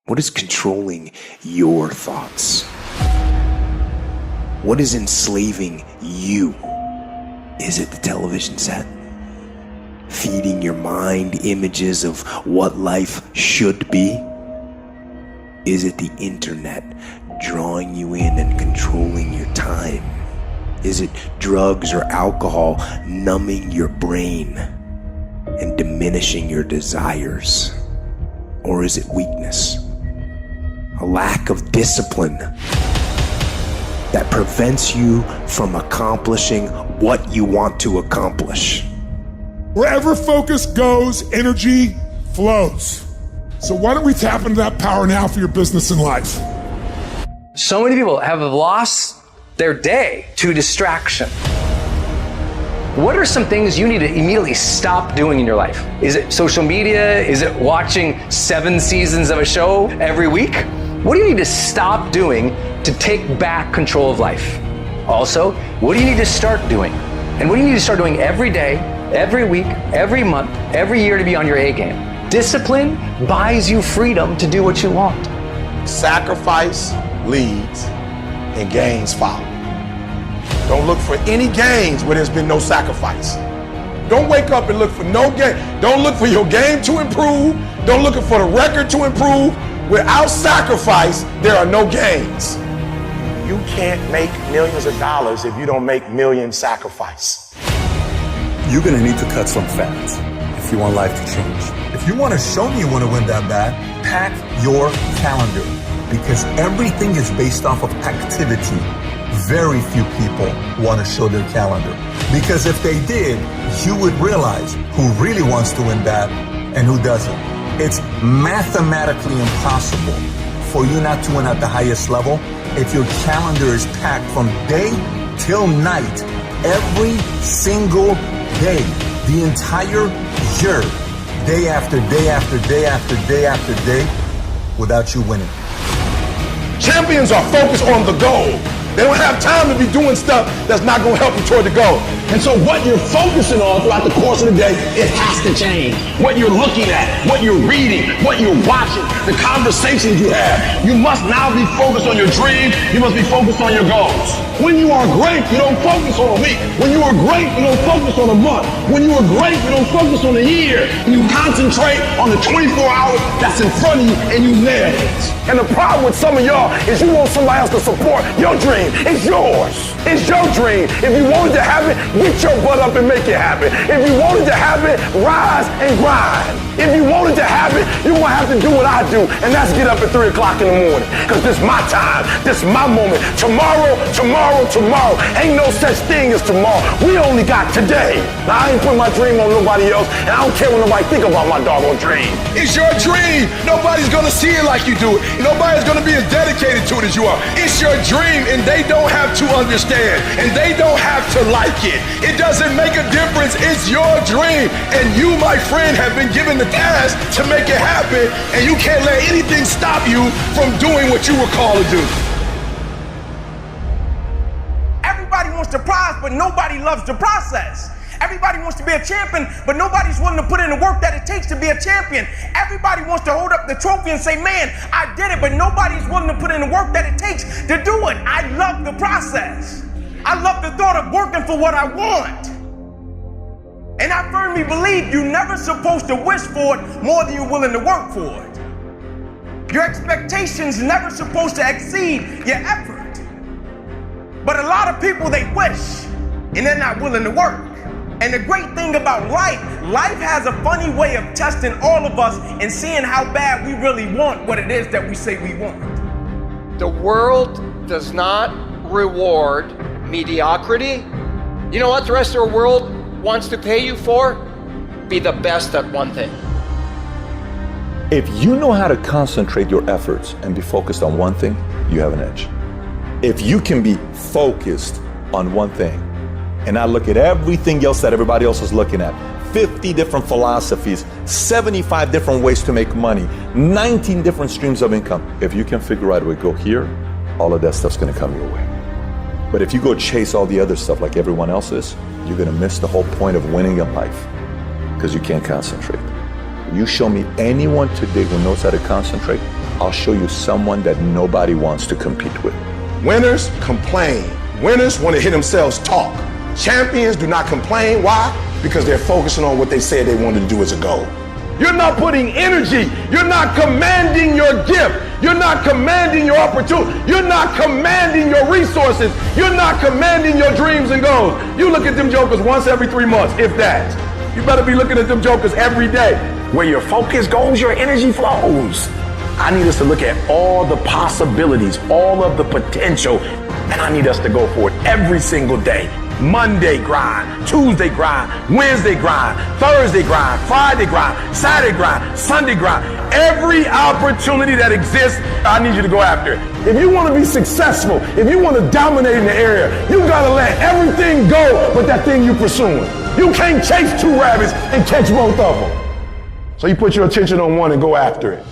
What is controlling your thoughts? What is enslaving you? Is it the television set? Feeding your mind images of what life should be? Is it the internet drawing you in and controlling your time? Is it drugs or alcohol numbing your brain and diminishing your desires? Or is it weakness? A lack of discipline that prevents you from accomplishing what you want to accomplish. Wherever focus goes, energy flows. So why don't we tap into that power now for your business and life? So many people have lost their day to distraction. What are some things you need to immediately stop doing in your life? Is it social media? Is it watching 7 seasons of a show every week? What do you need to stop doing to take back control of life? Also, what do you need to start doing? And what do you need to start doing every day, every week, every month, every year to be on your A game? Discipline buys you freedom to do what you want. Sacrifice leads and gains follow. Don't look for any gains where there's been no sacrifice. Don't wake up and look for no game. Don't look for your game to improve. Don't look for the record to improve. Without sacrifice, there are no gains. You can't make millions of dollars if you don't make millions sacrifice. You're gonna need to cut some fat if you want life to change. If you wanna show me you wanna win that bad, pack your calendar, because everything is based off of activity. Very few people wanna show their calendar, because if they did, you would realize who really wants to win bad and who doesn't. It's mathematically impossible for you not to win at the highest level if your calendar is packed from day till night, every single day, the entire year, day after day after day after day after day, without you winning. Champions are focused on the goal. They don't have time to be doing stuff that's not going to help you toward the goal. And so what you're focusing on throughout the course of the day, it has to change. What you're looking at, what you're reading, what you're watching, the conversations you have. You must now be focused on your dreams. You must be focused on your goals. When you are great, you don't focus on a week. When you are great, you don't focus on a month. When you are great, you don't focus on a year. You concentrate on the 24 hours that's in front of you and you nail it. And the problem with some of y'all is you want somebody else to support your dream. It's yours. It's your dream. If you wanted to have it, get your butt up and make it happen. If you wanted to have it, rise and grind. If you wanted to have it, you're going to have to do what I do, and that's get up at 3 o'clock in the morning, because this is my time. This is my moment. Tomorrow, tomorrow, tomorrow. Ain't no such thing as tomorrow. We only got today. Now, I ain't putting my dream on nobody else, and I don't care what nobody think about my doggone dream. It's your dream. Nobody's going to see it like you do it. Nobody's going to be as dedicated to it as you are. It's your dream, and they don't have to understand, and they don't have to like it. It doesn't make a difference. It's your dream, and you, my friend, have been given the task to make it happen, and you can't let anything stop you from doing what you were called to do. Everybody wants the prize, but nobody loves the process. Everybody wants to be a champion, but nobody's willing to put in the work that it takes to be a champion. Everybody wants to hold up the trophy and say, man, I did it, but nobody's willing to put in the work that it takes to do it. I love the process. I love the thought of working for what I want. And I firmly believe you're never supposed to wish for it more than you're willing to work for it. Your expectations never supposed to exceed your effort. But a lot of people, they wish, and they're not willing to work. And the great thing about life has a funny way of testing all of us and seeing how bad we really want what it is that we say we want. The world does not reward mediocrity. You know what the rest of the world wants to pay you for? Be the best at one thing. If you know how to concentrate your efforts and be focused on one thing, you have an edge. If you can be focused on one thing and not look at everything else that everybody else is looking at, 50 different philosophies, 75 different ways to make money, 19 different streams of income. If you can figure out a way to go here, all of that stuff's gonna come your way. But if you go chase all the other stuff like everyone else is, you're gonna miss the whole point of winning in life, because you can't concentrate. You show me anyone today who knows how to concentrate, I'll show you someone that nobody wants to compete with. Winners complain. Winners want to hear themselves talk. Champions do not complain. Why? Because they're focusing on what they said they wanted to do as a goal. You're not putting energy. You're not commanding your gift. You're not commanding your opportunity. You're not commanding your resources. You're not commanding your dreams and goals. You look at them jokers once every 3 months, if that. You better be looking at them jokers every day. Where your focus goes, your energy flows. I need us to look at all the possibilities, all of the potential, and I need us to go for it every single day. Monday grind, Tuesday grind, Wednesday grind, Thursday grind, Friday grind, Saturday grind, Sunday grind. Every opportunity that exists, I need you to go after it. If you want to be successful, if you want to dominate in the area, you got to let everything go but that thing you're pursuing. You can't chase 2 rabbits and catch both of them. So you put your attention on one and go after it.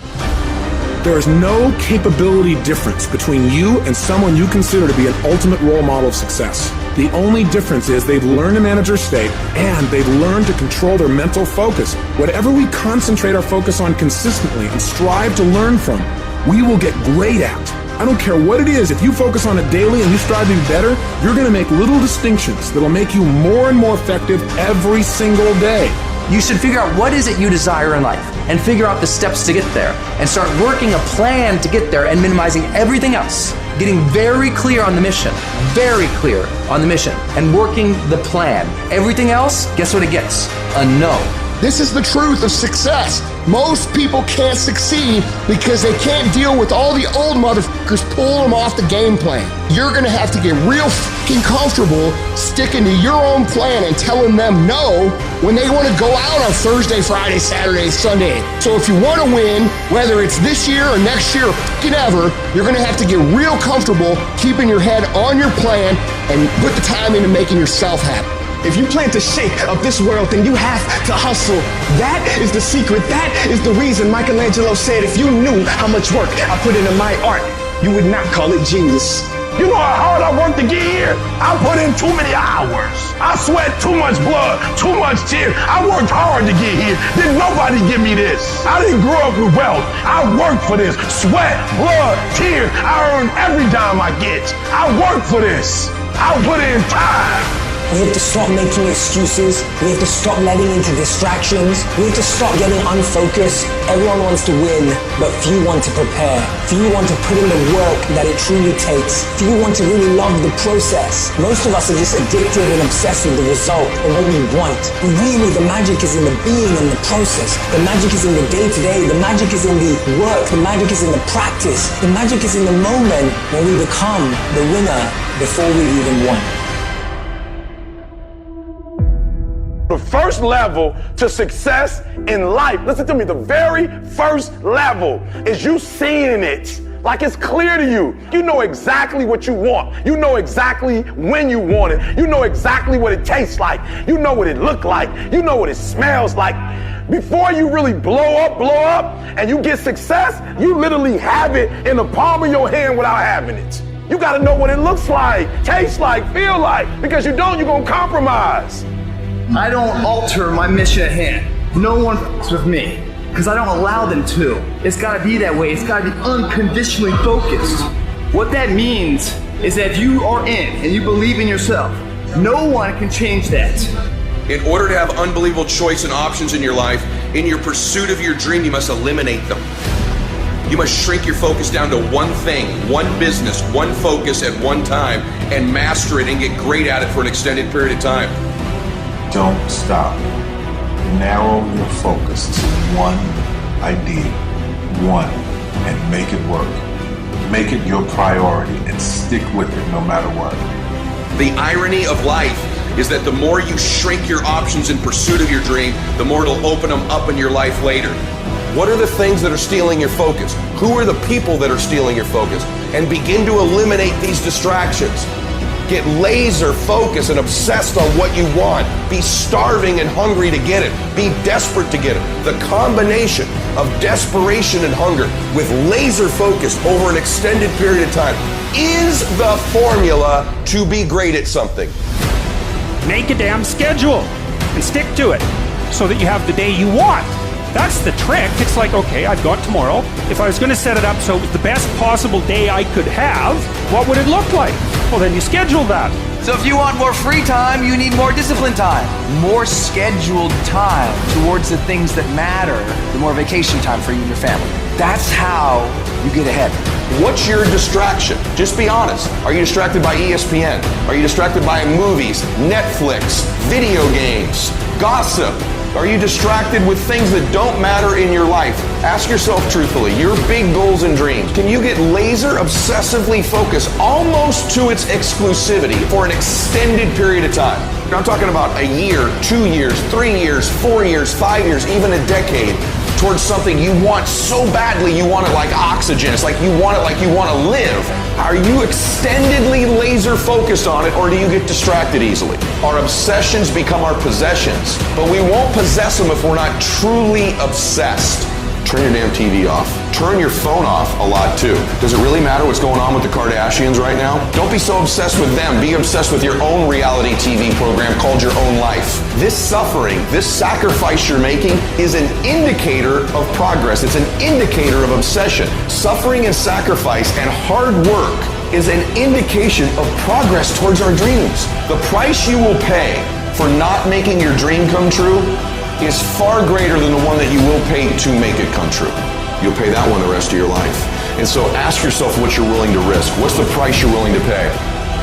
There is no capability difference between you and someone you consider to be an ultimate role model of success. The only difference is they've learned to manage their state and they've learned to control their mental focus. Whatever we concentrate our focus on consistently and strive to learn from, we will get great at. I don't care what it is, if you focus on it daily and you strive to be better, you're going to make little distinctions that'll make you more and more effective every single day. You should figure out what is it you desire in life and figure out the steps to get there and start working a plan to get there and minimizing everything else. Getting very clear on the mission, and working the plan. Everything else, guess what it gets? A no. This is the truth of success. Most people can't succeed because they can't deal with all the old motherfuckers pulling them off the game plan. You're gonna have to get real fucking comfortable sticking to your own plan and telling them no when they wanna go out on Thursday, Friday, Saturday, Sunday. So if you wanna win, whether it's this year or next year or fucking ever, you're gonna have to get real comfortable keeping your head on your plan and put the time into making yourself happy. If you plan to shake up this world, then you have to hustle. That is the secret. That is the reason Michelangelo said, if you knew how much work I put into my art, you would not call it genius. You know how hard I worked to get here? I put in too many hours. I sweat too much blood, too much tears. I worked hard to get here. Didn't nobody give me this. I didn't grow up with wealth. I worked for this. Sweat, blood, tears. I earn every dime I get. I worked for this. I put in time. We have to stop making excuses. We have to stop letting into distractions. We have to stop getting unfocused. Everyone wants to win, but few want to prepare. Few want to put in the work that it truly takes. Few want to really love the process. Most of us are just addicted and obsessed with the result and what we want. But really, the magic is in the being and the process. The magic is in the day-to-day. The magic is in the work. The magic is in the practice. The magic is in the moment when we become the winner before we even won. The first level to success in life, listen to me, the very first level is you seeing it like it's clear to you. You know exactly what you want. You know exactly when you want it. You know exactly what it tastes like. You know what it looks like. You know what it smells like. Before you really blow up, and you get success, you literally have it in the palm of your hand without having it. You gotta know what it looks like, tastes like, feel like, because you don't, you're gonna compromise. I don't alter my mission at hand. No one f***s with me, because I don't allow them to. It's gotta be that way. It's gotta be unconditionally focused. What that means is that if you are in and you believe in yourself, no one can change that. In order to have unbelievable choice and options in your life, in your pursuit of your dream, you must eliminate them. You must shrink your focus down to one thing, one business, one focus at one time, and master it and get great at it for an extended period of time. Don't stop. Narrow your focus to one idea, and make it work. Make it your priority and stick with it no matter what. The irony of life is that the more you shrink your options in pursuit of your dream, the more it'll open them up in your life later. What are the things that are stealing your focus? Who are the people that are stealing your focus? And begin to eliminate these distractions. Get laser focused and obsessed on what you want. Be starving and hungry to get it. Be desperate to get it. The combination of desperation and hunger with laser focus over an extended period of time is the formula to be great at something. Make a damn schedule and stick to it so that you have the day you want That's the trick. It's like, okay, I've got tomorrow. If I was going to set it up so it was the best possible day I could have, what would it look like? Well, then you schedule that. So if you want more free time, you need more disciplined time. More scheduled time towards the things that matter, the more vacation time for you and your family. That's how you get ahead. What's your distraction? Just be honest. Are you distracted by ESPN? Are you distracted by movies, Netflix, video games, gossip? Are you distracted with things that don't matter in your life? Ask yourself truthfully, your big goals and dreams. Can you get laser obsessively focused almost to its exclusivity for an extended period of time? I'm talking about a year, 2 years, 3 years, 4 years, 5 years, even a decade towards something you want so badly you want it like oxygen. It's like you want it like you want to live. Are you extendedly laser focused on it, or do you get distracted easily? Our obsessions become our possessions, but we won't possess them if we're not truly obsessed. Turn your damn TV off. Turn your phone off a lot too. Does it really matter what's going on with the Kardashians right now? Don't be so obsessed with them. Be obsessed with your own reality TV program called Your Own Life. This suffering, this sacrifice you're making is an indicator of progress. It's an indicator of obsession. Suffering and sacrifice and hard work is an indication of progress towards our dreams. The price you will pay for not making your dream come true is far greater than the one that you will pay to make it come true. You'll pay that one the rest of your life. And so ask yourself what you're willing to risk. What's the price you're willing to pay?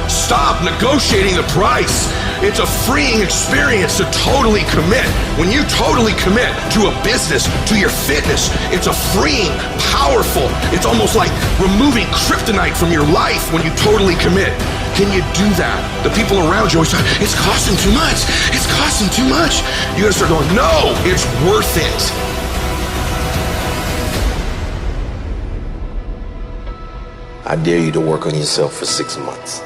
Stop negotiating the price. It's a freeing experience to totally commit. When you totally commit to a business, to your fitness, it's a freeing, powerful, it's almost like removing kryptonite from your life when you totally commit. Can you do that? The people around you always say, it's costing too much. It's costing too much. You gotta start going, no, it's worth it. I dare you to work on yourself for 6 months.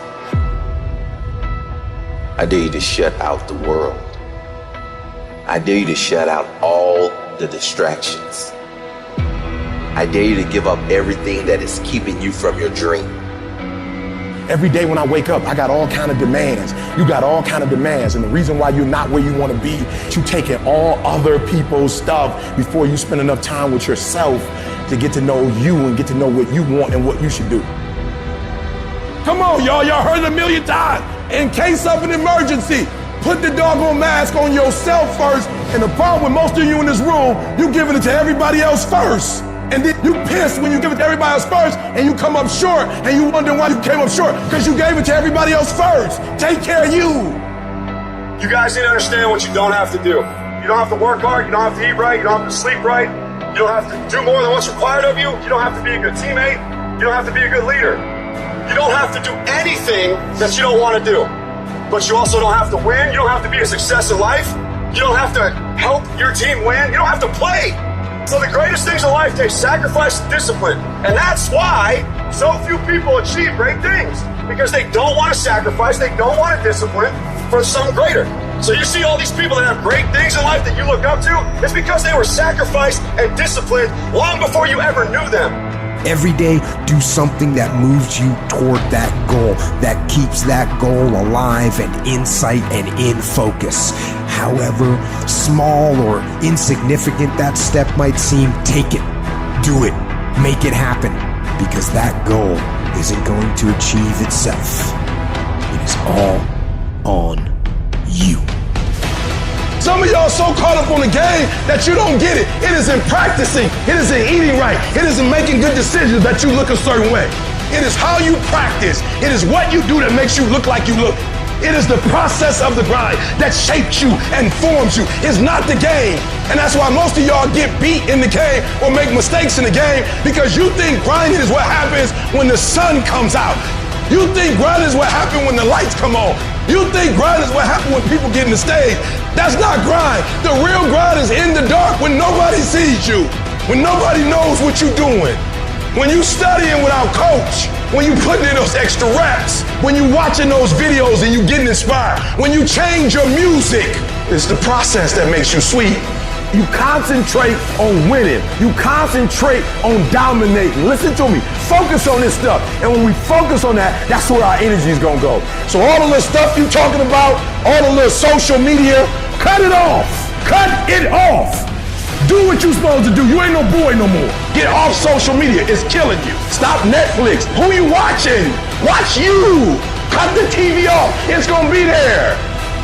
I dare you to shut out the world. I dare you to shut out all the distractions. I dare you to give up everything that is keeping you from your dream. Every day when I wake up, I got all kind of demands. You got all kind of demands. And the reason why you're not where you want to be, you taking all other people's stuff before you spend enough time with yourself to get to know you and get to know what you want and what you should do. Come on, y'all. Y'all heard it a million times. In case of an emergency, put the doggone mask on yourself first. And the problem with most of you in this room, you giving it to everybody else first. And then you pissed when you give it to everybody else first and you come up short and you wonder why you came up short because you gave it to everybody else first. Take care of you. You guys need to understand what you don't have to do. You don't have to work hard. You don't have to eat right. You don't have to sleep right. You don't have to do more than what's required of you. You don't have to be a good teammate. You don't have to be a good leader. You don't have to do anything that you don't want to do. But you also don't have to win. You don't have to be a success in life. You don't have to help your team win. You don't have to play. So the greatest things in life take sacrifice and discipline. And that's why so few people achieve great things. Because they don't want to sacrifice, they don't want to discipline for something greater. So you see all these people that have great things in life that you look up to, it's because they were sacrificed and disciplined long before you ever knew them. Every day, do something that moves you toward that goal, that keeps that goal alive and in sight and in focus. However small or insignificant that step might seem, take it, do it, make it happen, because that goal isn't going to achieve itself. It is all on you. Some of y'all so caught up on the game that you don't get it. It is in practicing. It is in eating right. It is in making good decisions that you look a certain way. It is how you practice. It is what you do that makes you look like you look. It is the process of the grind that shapes you and forms you. It's not the game. And that's why most of y'all get beat in the game or make mistakes in the game, because you think grinding is what happens when the sun comes out. You think grinding is what happens when the lights come on. You think grind is what happens when people get in the stage. That's not grind. The real grind is in the dark when nobody sees you, when nobody knows what you're doing, when you studying without coach, when you putting in those extra reps, when you watching those videos and you getting inspired, when you change your music. It's the process that makes you sweet. You concentrate on winning. You concentrate on dominating. Listen to me. Focus on this stuff. And when we focus on that, that's where our energy is going to go. So all the little stuff you're talking about, all the little social media, cut it off. Cut it off. Do what you're supposed to do. You ain't no boy no more. Get off social media. It's killing you. Stop Netflix. Who you watching? Watch you. Cut the TV off. It's going to be there.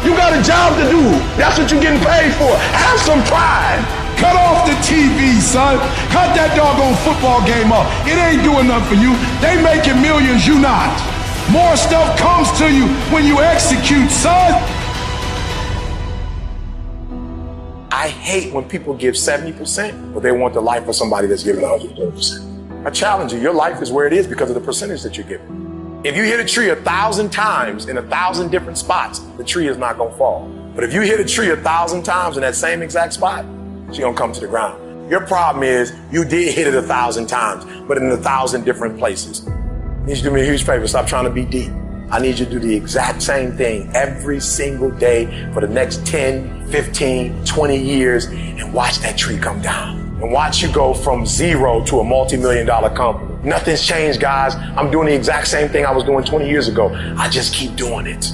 You got a job to do. That's what you're getting paid for. Have some pride. Cut off the TV, son. Cut that doggone football game off. It ain't doing nothing for you. They making millions, you not. More stuff comes to you when you execute, son. I hate when people give 70%, but they want the life of somebody that's giving 130%. I challenge you, your life is where it is because of the percentage that you're giving. If you hit a tree 1,000 times in 1,000 different spots, the tree is not gonna fall. But if you hit a tree 1,000 times in that same exact spot, she's gonna come to the ground. Your problem is you did hit it 1,000 times, but in 1,000 different places. I need you to do me a huge favor, stop trying to be deep. I need you to do the exact same thing every single day for the next 10, 15, 20 years and watch that tree come down. And watch you go from zero to a multi-million-dollar company. Nothing's changed, guys. I'm doing the exact same thing I was doing 20 years ago. I just keep doing it.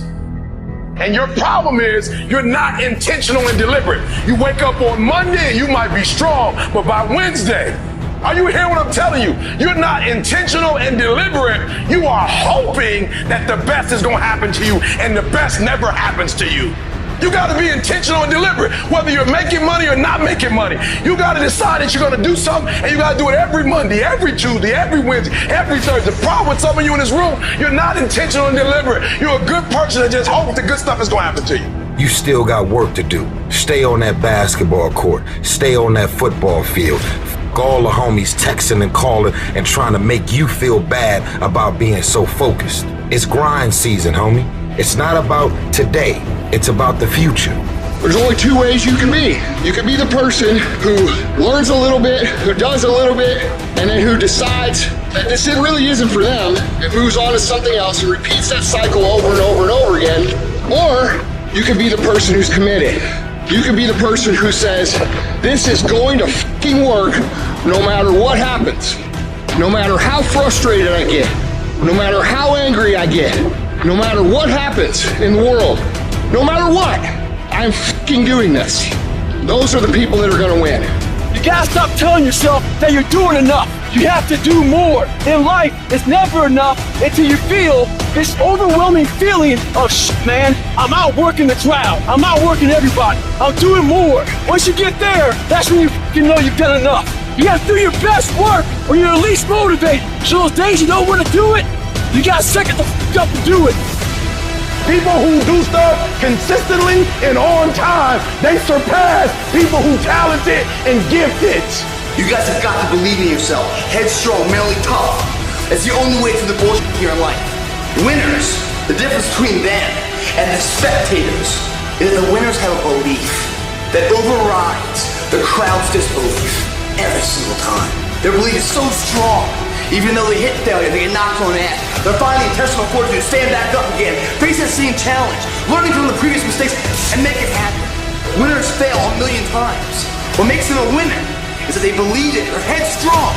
And your problem is you're not intentional and deliberate. You wake up on Monday and you might be strong, but by Wednesday, are you hearing what I'm telling you? You're not intentional and deliberate. You are hoping that the best is going to happen to you, and the best never happens to you. You got to be intentional and deliberate, whether you're making money or not making money. You got to decide that you're going to do something, and you got to do it every Monday, every Tuesday, every Wednesday, every Thursday. The problem with some of you in this room, you're not intentional and deliberate. You're a good person that just hopes the good stuff is going to happen to you. You still got work to do. Stay on that basketball court. Stay on that football field. All the homies texting and calling and trying to make you feel bad about being so focused. It's grind season, homie. It's not about today. It's about the future. There's only two ways you can be. You can be the person who learns a little bit, who does a little bit, and then who decides that this really isn't for them and moves on to something else and repeats that cycle over and over and over again. Or you can be the person who's committed. You can be the person who says, this is going to fucking work no matter what happens. No matter how frustrated I get. No matter how angry I get. No matter what happens in the world. No matter what, I'm fucking doing this. Those are the people that are gonna win. You gotta stop telling yourself that you're doing enough. You have to do more. In life, it's never enough until you feel this overwhelming feeling of shit, man. I'm outworking the crowd. I'm outworking everybody. I'm doing more. Once you get there, that's when you know you've done enough. You gotta do your best work when you're at least motivated. So those days you don't want to do it, you gotta suck it the up and do it. People who do stuff consistently and on time, they surpass people who talented and gifted. You guys have got to believe in yourself. Headstrong, mentally tough. It's the only way through the bullshit here in life. Winners, the difference between them and the spectators is that the winners have a belief that overrides the crowd's disbelief every single time. Their belief is so strong, even though they hit failure, they get knocked on the ass. They're finding intentional fortitude to stand back up again, face that same challenge, learning from the previous mistakes, and make it happen. Winners fail a million times. What makes them a winner is that they believe it, they're headstrong.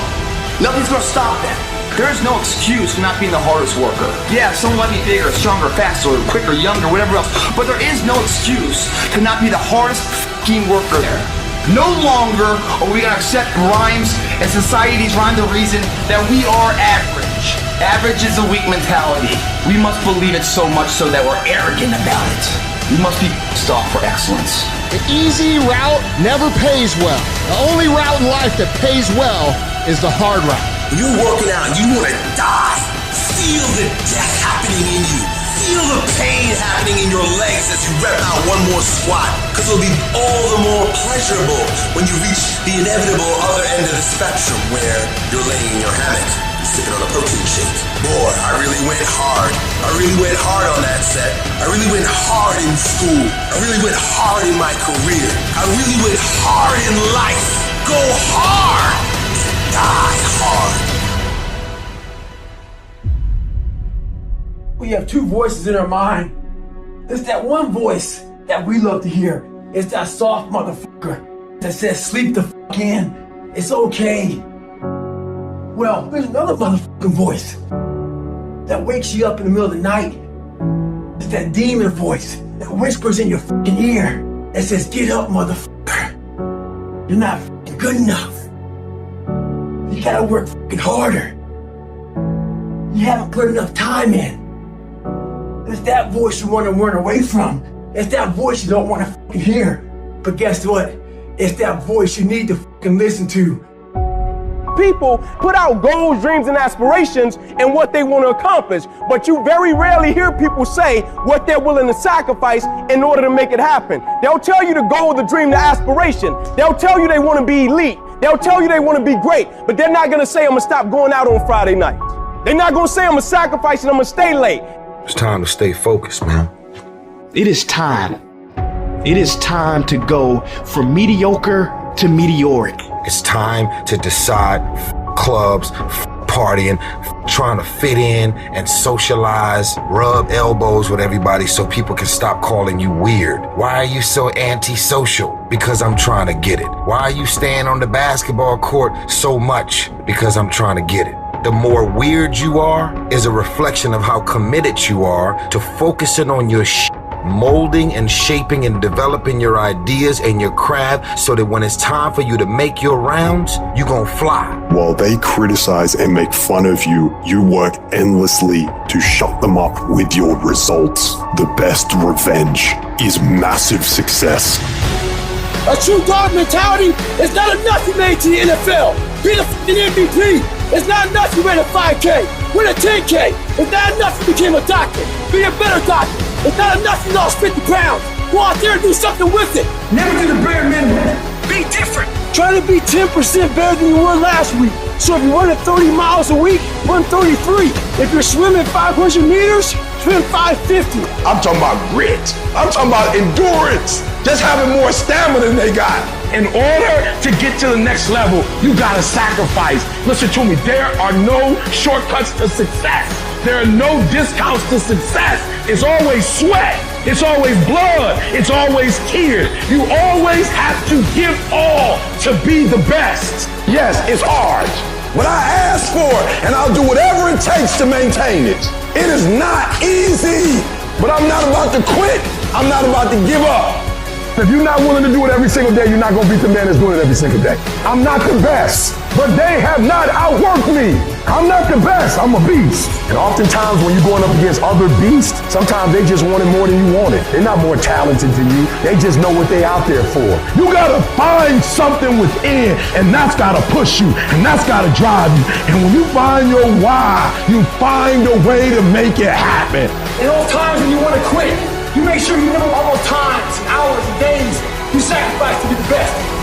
Nothing's gonna stop them. There is no excuse for not being the hardest worker. Yeah, someone might be bigger, stronger, faster, quicker, younger, whatever else, but there is no excuse to not be the hardest f***ing worker there. No longer are we gonna accept rhymes and society's rhyme the reason that we are average. Average is a weak mentality. We must believe it so much so that we're arrogant about it. We must be stopped for excellence. The easy route never pays well. The only route in life that pays well is the hard route. When you're working out and you want to die, feel the death happening in you. Feel the pain happening in your legs as you rep out one more squat, because it'll be all the more pleasurable when you reach the inevitable other end of the spectrum where you're laying in your hammock, sipping on a protein shake. Boy, I really went hard. I really went hard on that set. I really went hard in school. I really went hard in my career. I really went hard in life. Go hard and die hard. We have two voices in our mind. There's that one voice that we love to hear. It's that soft motherfucker that says, sleep the fuck in. It's okay. Well, there's another motherfucking voice that wakes you up in the middle of the night. It's that demon voice that whispers in your fucking ear that says, get up, motherfucker. You're not good enough. You gotta work fucking harder. You haven't put enough time in. It's that voice you want to run away from. It's that voice you don't want to fucking hear. But guess what? It's that voice you need to fucking listen to. People put out goals, dreams, and aspirations and what they want to accomplish, but you very rarely hear people say what they're willing to sacrifice in order to make it happen. They'll tell you the goal, the dream, the aspiration. They'll tell you they want to be elite. They'll tell you they want to be great, but they're not going to say, I'm going to stop going out on Friday night. They're not going to say, I'm going to sacrifice and I'm going to stay late. It's time to stay focused, man. It is time. It is time to go from mediocre to meteoric. It's time to decide clubs, partying, trying to fit in and socialize, rub elbows with everybody so people can stop calling you weird. Why are you so antisocial? Because I'm trying to get it. Why are you staying on the basketball court so much? Because I'm trying to get it. The more weird you are is a reflection of how committed you are to focusing on your molding and shaping and developing your ideas and your craft so that when it's time for you to make your rounds, you're gonna fly. While they criticize and make fun of you, you work endlessly to shut them up with your results. The best revenge is massive success. A true dog mentality is not enough you made to the NFL. Be the fucking MVP. It's not enough you ran a 5K. Win a 10K. It's not enough you became a doctor. Be a better doctor. It's not enough you lost 50 pounds. Go out there and do something with it. Never do the bare minimum. Be different. Try to be 10% better than you were last week. So if you're running 30 miles a week, run 33. If you're swimming 500 meters, swim 550. I'm talking about grit. I'm talking about endurance. Just having more stamina than they got. In order to get to the next level, you gotta sacrifice. Listen to me, there are no shortcuts to success. There are no discounts to success. It's always sweat. It's always blood. It's always tears. You always have to give all to be the best. Yes, it's hard. But I ask for it, and I'll do whatever it takes to maintain it. It is not easy, but I'm not about to quit. I'm not about to give up. If you're not willing to do it every single day, you're not going to beat the man that's doing it every single day. I'm not the best, but they have not outworked me. I'm not the best. I'm a beast. And oftentimes when you're going up against other beasts, sometimes they just want it more than you want it. They're not more talented than you. They just know what they're out there for. You got to find something within, and that's got to push you, and that's got to drive you. And when you find your why, you find a way to make it happen. In all times when you want to quit, you make sure you never all those times, hours, and days you sacrifice to be the best.